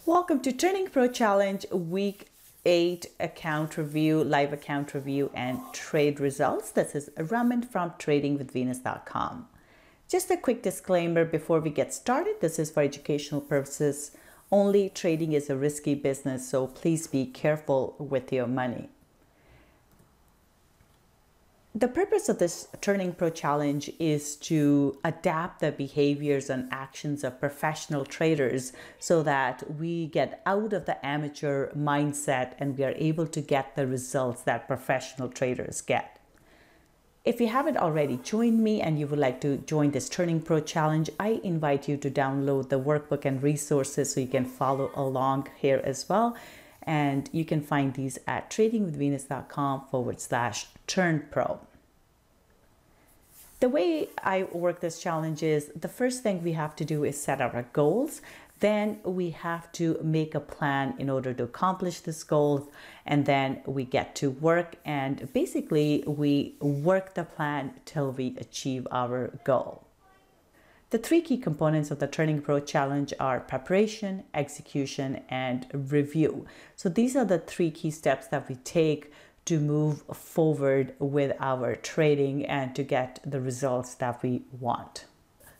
Welcome to Turning Pro Challenge Week 8 account review, live account review, and trade results. This is Raman from tradingwithvenus.com. Just a quick disclaimer before we get started. This is for educational purposes only. Trading is a risky business, so please be careful with your money. The purpose of this Turning Pro Challenge is to adapt the behaviors and actions of professional traders so that we get out of the amateur mindset and we are able to get the results that professional traders get. If you haven't already joined me and you would like to join this Turning Pro Challenge, I invite you to download the workbook and resources so you can follow along here as well. And you can find these at tradingwithvenus.com/turnpro. The way I work this challenge is the first thing we have to do is set our goals. Then we have to make a plan in order to accomplish this goal. And then we get to work and basically we work the plan till we achieve our goal. The three key components of the Turning Pro Challenge are preparation, execution, and review. So these are the three key steps that we take to move forward with our trading and to get the results that we want.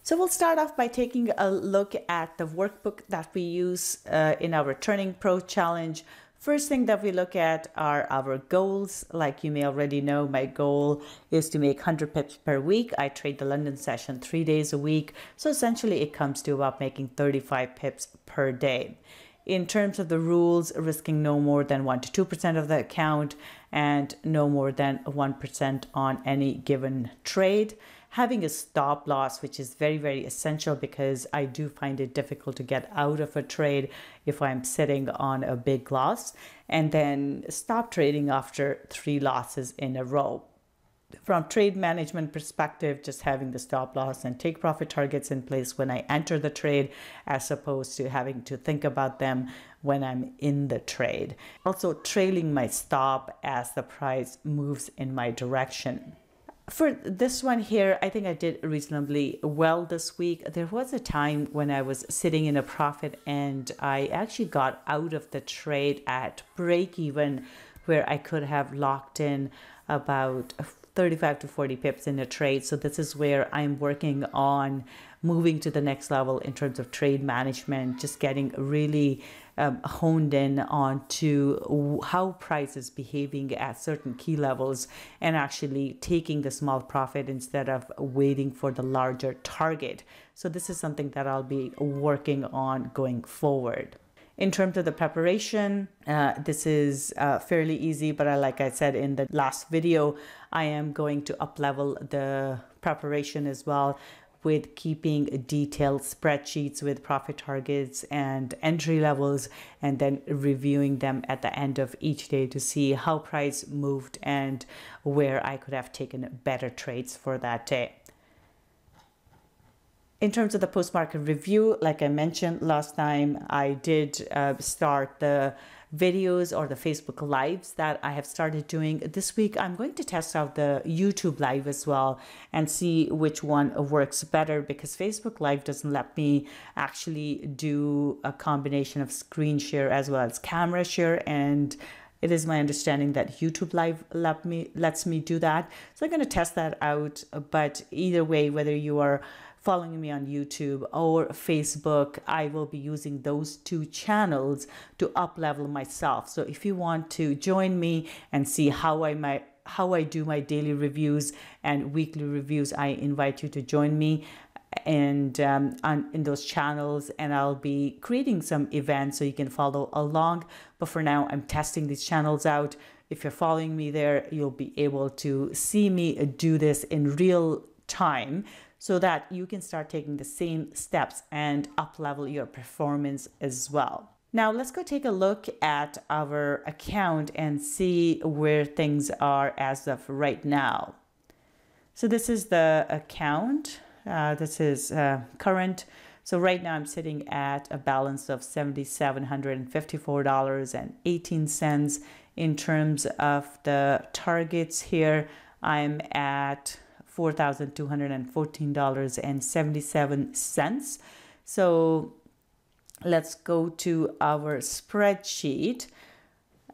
So we'll start off by taking a look at the workbook that we use in our Turning Pro Challenge. First thing that we look at are our goals. Like you may already know, my goal is to make 100 pips per week. I trade the London session 3 days a week. So essentially it comes to about making 35 pips per day. In terms of the rules, risking no more than 1 to 2% of the account and no more than 1% on any given trade. Having a stop loss, which is very, very essential because I do find it difficult to get out of a trade if I'm sitting on a big loss, and then stop trading after 3 losses in a row. From trade management perspective, just having the stop loss and take profit targets in place when I enter the trade, as opposed to having to think about them when I'm in the trade. Also trailing my stop as the price moves in my direction. For this one here, I think I did reasonably well this week. There was a time when I was sitting in a profit and I actually got out of the trade at break even, where I could have locked in about 35 to 40 pips in a trade. So this is where I'm working on moving to the next level in terms of trade management, just getting really honed in on to how price is behaving at certain key levels and actually taking the small profit instead of waiting for the larger target. So this is something that I'll be working on going forward. In terms of the preparation, this is fairly easy, but like I said in the last video, I am going to up-level the preparation as well with keeping detailed spreadsheets with profit targets and entry levels, and then reviewing them at the end of each day to see how price moved and where I could have taken better trades for that day. In terms of the post-market review, like I mentioned last time, I did start the videos or the Facebook Lives that I have started doing. This week, I'm going to test out the YouTube Live as well and see which one works better, because Facebook Live doesn't let me actually do a combination of screen share as well as camera share, and it is my understanding that YouTube Live lets me do that. So I'm going to test that out. But either way, whether you are following me on YouTube or Facebook, I will be using those two channels to up-level myself. So if you want to join me and see how I do my daily reviews and weekly reviews, I invite you to join me and in those channels, and I'll be creating some events so you can follow along. But for now, I'm testing these channels out. If you're following me there, you'll be able to see me do this in real time so that you can start taking the same steps and up-level your performance as well. Now let's go take a look at our account and see where things are as of right now. So this is the account. This is current. So right now I'm sitting at a balance of $7,754.18. In terms of the targets here, I'm at $4,214.77. So let's go to our spreadsheet.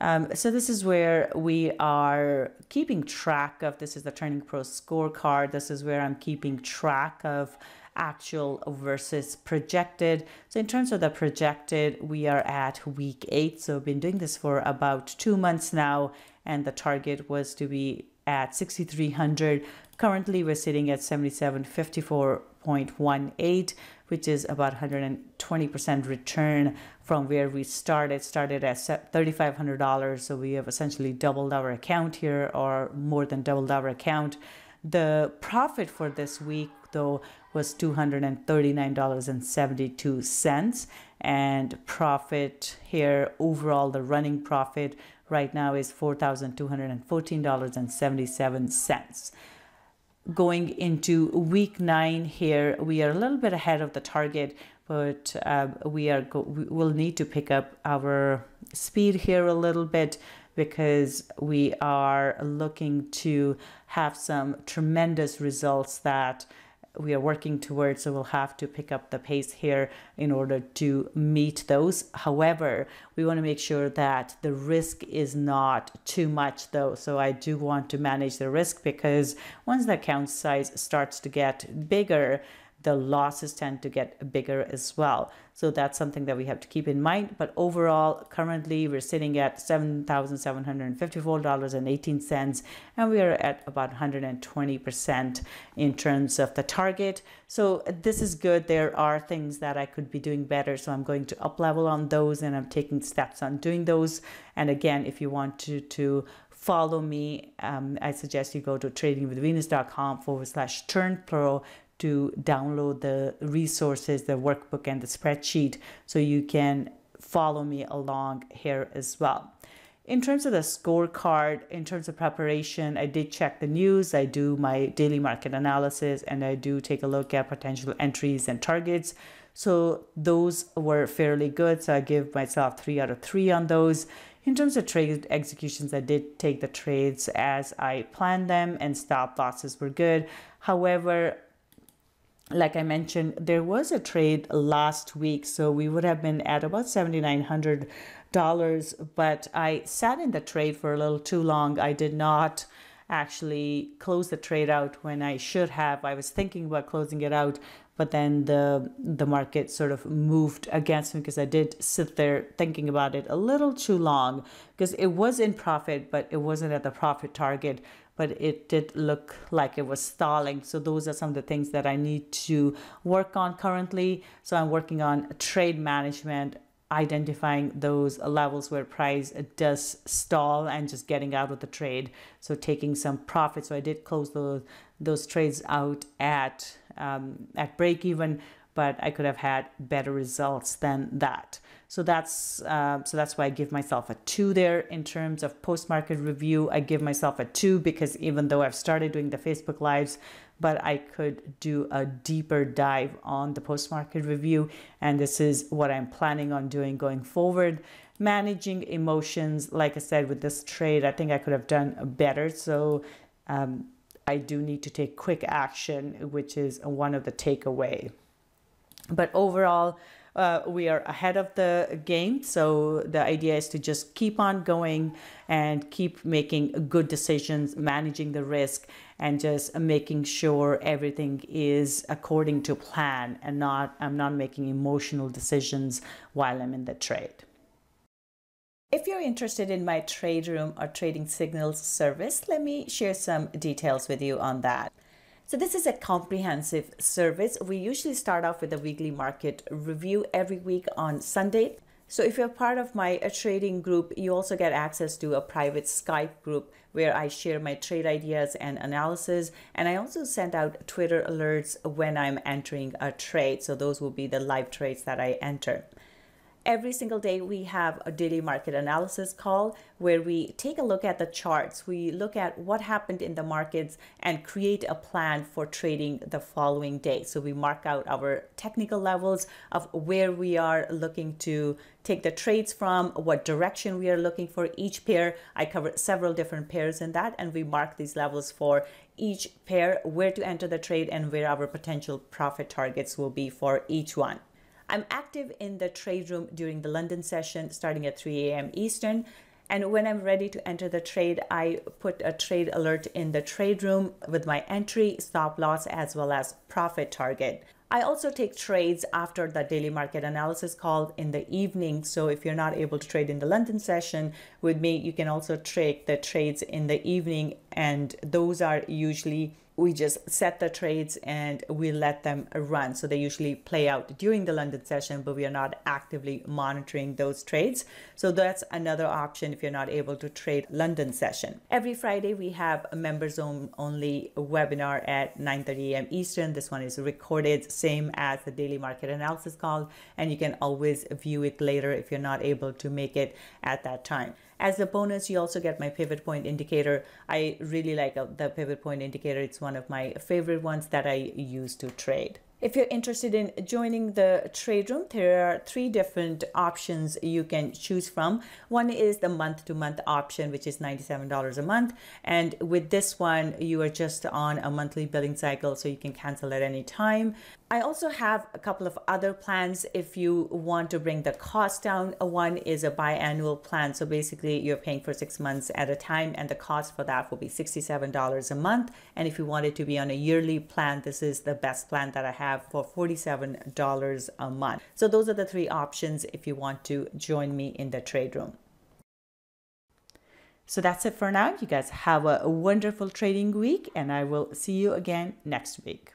So this is where we are keeping track of, this is the Turning Pro scorecard. This is where I'm keeping track of actual versus projected. So in terms of the projected, we are at week 8. So I've been doing this for about 2 months now, and the target was to be at 6,300. Currently, we're sitting at 7754.18, which is about 120% return from where we started at $3,500. So we have essentially doubled our account here, or more than doubled our account. The profit for this week, though, was $239.72, and profit here overall, the running profit right now is $4,214.77. Going into week 9 here, we are a little bit ahead of the target, but we'll need to pick up our speed here a little bit, because we are looking to have some tremendous results that we are working towards. So we'll have to pick up the pace here in order to meet those. However, we want to make sure that the risk is not too much though. So I do want to manage the risk, because once the account size starts to get bigger, the losses tend to get bigger as well. So that's something that we have to keep in mind. But overall, currently we're sitting at $7,754.18, and we are at about 120% in terms of the target. So this is good. There are things that I could be doing better, so I'm going to up level on those, and I'm taking steps on doing those. And again, if you want to follow me, I suggest you go to tradingwithvenus.com/turnpro to download the resources, the workbook and the spreadsheet, so you can follow me along here as well. In terms of the scorecard, in terms of preparation, I did check the news, I do my daily market analysis, and I do take a look at potential entries and targets. So those were fairly good. So I give myself 3 out of 3 on those. In terms of trade executions, I did take the trades as I planned them, and stop losses were good. However, like I mentioned, there was a trade last week, so we would have been at about $7,900, but I sat in the trade for a little too long. I did not actually close the trade out when I should have. I was thinking about closing it out, but then the market sort of moved against me, because I did sit there thinking about it a little too long, because it was in profit, but it wasn't at the profit target. But it did look like it was stalling. So those are some of the things that I need to work on currently. So I'm working on trade management, identifying those levels where price does stall, and just getting out of the trade. So taking some profit. So I did close those trades out at break even, but I could have had better results than that. So that's why I give myself a 2 there. In terms of post-market review, I give myself a 2, because even though I've started doing the Facebook Lives, but I could do a deeper dive on the post-market review, and this is what I'm planning on doing going forward. Managing emotions, like I said, with this trade, I think I could have done better. So I do need to take quick action, which is one of the takeaway. But overall, we are ahead of the game. So the idea is to just keep on going and keep making good decisions, managing the risk, and just making sure everything is according to plan, and I'm not making emotional decisions while I'm in the trade. If you're interested in my trade room or trading signals service, let me share some details with you on that. So this is a comprehensive service. We usually start off with a weekly market review every week on Sunday. So if you're part of my trading group, you also get access to a private Skype group where I share my trade ideas and analysis. And I also send out Twitter alerts when I'm entering a trade. So those will be the live trades that I enter. Every single day we have a daily market analysis call where we take a look at the charts. We look at what happened in the markets and create a plan for trading the following day. So we mark out our technical levels of where we are looking to take the trades from, what direction we are looking for each pair. I cover several different pairs in that, and we mark these levels for each pair, where to enter the trade, and where our potential profit targets will be for each one. I'm active in the trade room during the London session starting at 3 a.m. Eastern. And when I'm ready to enter the trade, I put a trade alert in the trade room with my entry, stop loss, as well as profit target. I also take trades after the daily market analysis call in the evening. So if you're not able to trade in the London session with me, you can also take the trades in the evening. And those are usually, we just set the trades and we let them run. So they usually play out during the London session, but we are not actively monitoring those trades. So that's another option if you're not able to trade London session. Every Friday, we have a members only webinar at 9:30 a.m. Eastern. This one is recorded, same as the daily market analysis call, and you can always view it later if you're not able to make it at that time. As a bonus, you also get my pivot point indicator. I really like the pivot point indicator. It's one of my favorite ones that I use to trade. If you're interested in joining the trade room, there are 3 different options you can choose from. One is the month-to-month option, which is $97 a month. And with this one, you are just on a monthly billing cycle, so you can cancel at any time. I also have a couple of other plans if you want to bring the cost down. One is a biannual plan. So basically you're paying for 6 months at a time, and the cost for that will be $67 a month. And if you wanted to be on a yearly plan, this is the best plan that I have for $47 a month. So those are the 3 options if you want to join me in the trade room. So that's it for now. You guys have a wonderful trading week, and I will see you again next week.